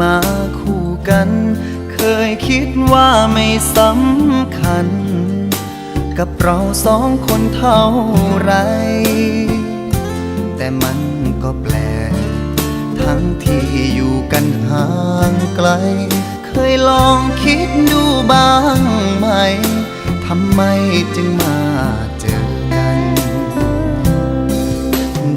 มาคู่กัน เคยคิดว่าไม่สำคัญกับเราสองคนเท่าไรแต่มันก็แปลกทั้งที่อยู่กันห่างไกลเคยลองคิดดูบ้างไหมทำไมจึงมา